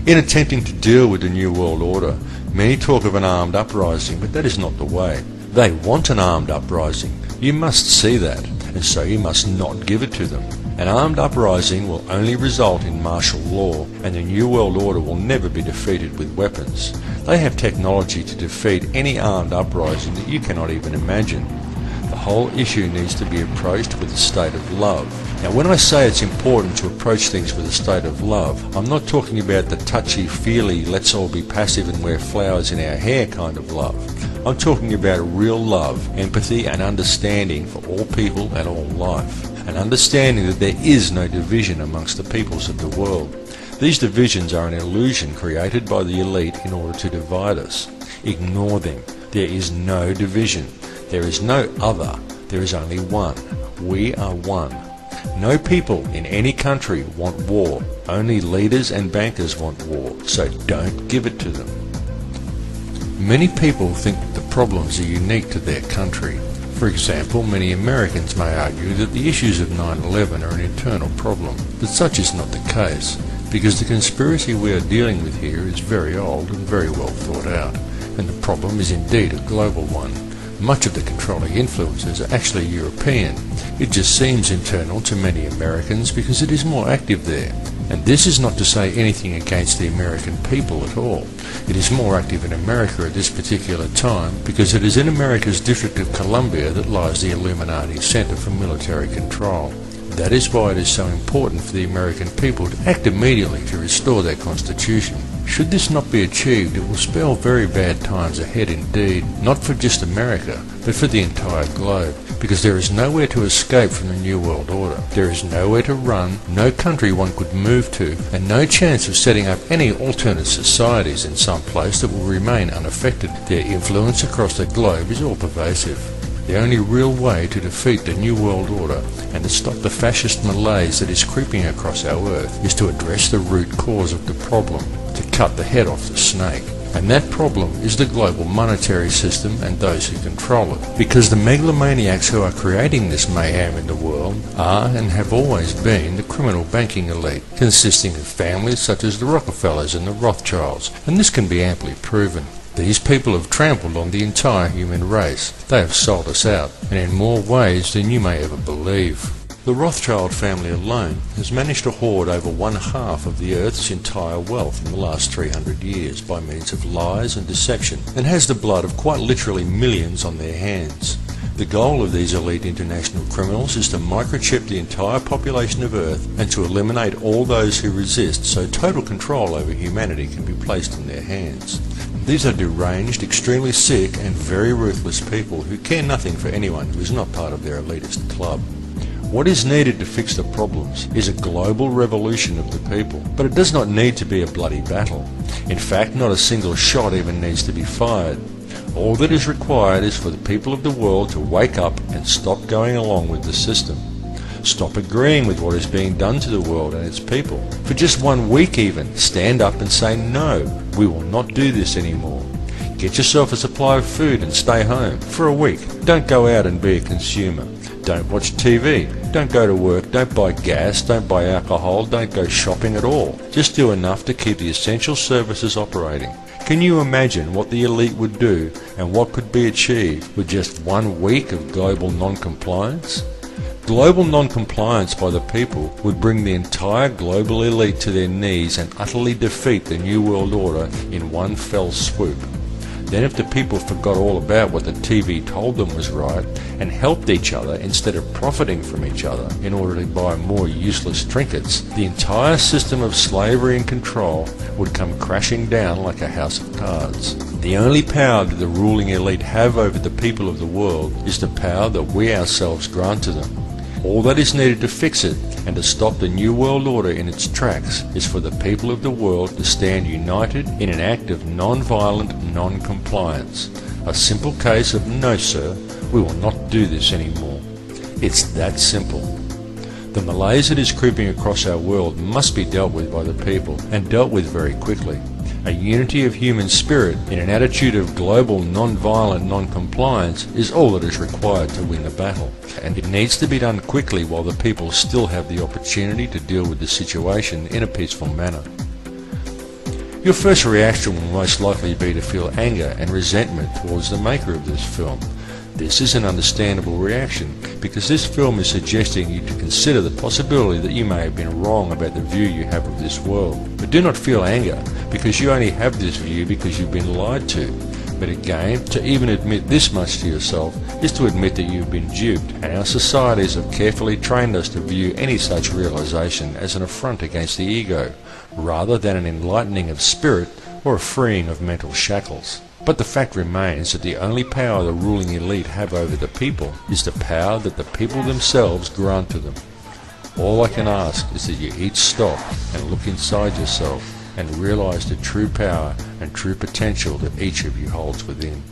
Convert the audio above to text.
In attempting to deal with the New World Order, many talk of an armed uprising, but that is not the way. They want an armed uprising. You must see that, and so you must not give it to them. An armed uprising will only result in martial law, and the New World Order will never be defeated with weapons. They have technology to defeat any armed uprising that you cannot even imagine. The whole issue needs to be approached with a state of love. Now, when I say it's important to approach things with a state of love, I'm not talking about the touchy-feely, let's all be passive and wear flowers in our hair kind of love. I'm talking about real love, empathy and understanding for all people and all life. An understanding that there is no division amongst the peoples of the world. These divisions are an illusion created by the elite in order to divide us. Ignore them. There is no division. There is no other. There is only one. We are one. No people in any country want war. Only leaders and bankers want war, so don't give it to them. Many people think that the problems are unique to their country. For example, many Americans may argue that the issues of 9/11 are an internal problem, but such is not the case, because the conspiracy we are dealing with here is very old and very well thought out, and the problem is indeed a global one. Much of the controlling influences are actually European. It just seems internal to many Americans because it is more active there. And this is not to say anything against the American people at all. It is more active in America at this particular time because it is in America's District of Columbia that lies the Illuminati Center for Military Control. That is why it is so important for the American people to act immediately to restore their constitution. Should this not be achieved, it will spell very bad times ahead indeed, not for just America, but for the entire globe, because there is nowhere to escape from the New World Order. There is nowhere to run, no country one could move to, and no chance of setting up any alternate societies in some place that will remain unaffected. Their influence across the globe is all pervasive. The only real way to defeat the New World Order and to stop the fascist malaise that is creeping across our earth is to address the root cause of the problem, to cut the head off the snake. And that problem is the global monetary system and those who control it. Because the megalomaniacs who are creating this mayhem in the world are and have always been the criminal banking elite, consisting of families such as the Rockefellers and the Rothschilds, and this can be amply proven. These people have trampled on the entire human race. They have sold us out, and in more ways than you may ever believe. The Rothschild family alone has managed to hoard over 1/2 of the Earth's entire wealth in the last 300 years by means of lies and deception, and has the blood of quite literally millions on their hands. The goal of these elite international criminals is to microchip the entire population of Earth and to eliminate all those who resist, so total control over humanity can be placed in their hands. These are deranged, extremely sick and very ruthless people who care nothing for anyone who is not part of their elitist club. What is needed to fix the problems is a global revolution of the people, but it does not need to be a bloody battle. In fact, not a single shot even needs to be fired. All that is required is for the people of the world to wake up and stop going along with the system. Stop agreeing with what is being done to the world and its people. For just 1 week even, stand up and say no, we will not do this anymore. Get yourself a supply of food and stay home for a week. Don't go out and be a consumer. Don't watch TV. Don't go to work. Don't buy gas. Don't buy alcohol. Don't go shopping at all. Just do enough to keep the essential services operating. Can you imagine what the elite would do and what could be achieved with just 1 week of global non-compliance? Global non-compliance by the people would bring the entire global elite to their knees and utterly defeat the New World Order in one fell swoop. Then if the people forgot all about what the TV told them was right and helped each other instead of profiting from each other in order to buy more useless trinkets, the entire system of slavery and control would come crashing down like a house of cards. The only power that the ruling elite have over the people of the world is the power that we ourselves grant to them. All that is needed to fix it and to stop the New World Order in its tracks is for the people of the world to stand united in an act of non-violent non-compliance. A simple case of no sir, we will not do this anymore. It's that simple. The malaise that is creeping across our world must be dealt with by the people, and dealt with very quickly. A unity of human spirit in an attitude of global non-violent non-compliance is all that is required to win the battle. And it needs to be done quickly while the people still have the opportunity to deal with the situation in a peaceful manner. Your first reaction will most likely be to feel anger and resentment towards the maker of this film. This is an understandable reaction because this film is suggesting you to consider the possibility that you may have been wrong about the view you have of this world. But do not feel anger because you only have this view because you've been lied to. But again, to even admit this much to yourself is to admit that you've been duped, and our societies have carefully trained us to view any such realization as an affront against the ego, rather than an enlightening of spirit or a freeing of mental shackles. But the fact remains that the only power the ruling elite have over the people is the power that the people themselves grant to them. All I can ask is that you each stop and look inside yourself and realize the true power and true potential that each of you holds within.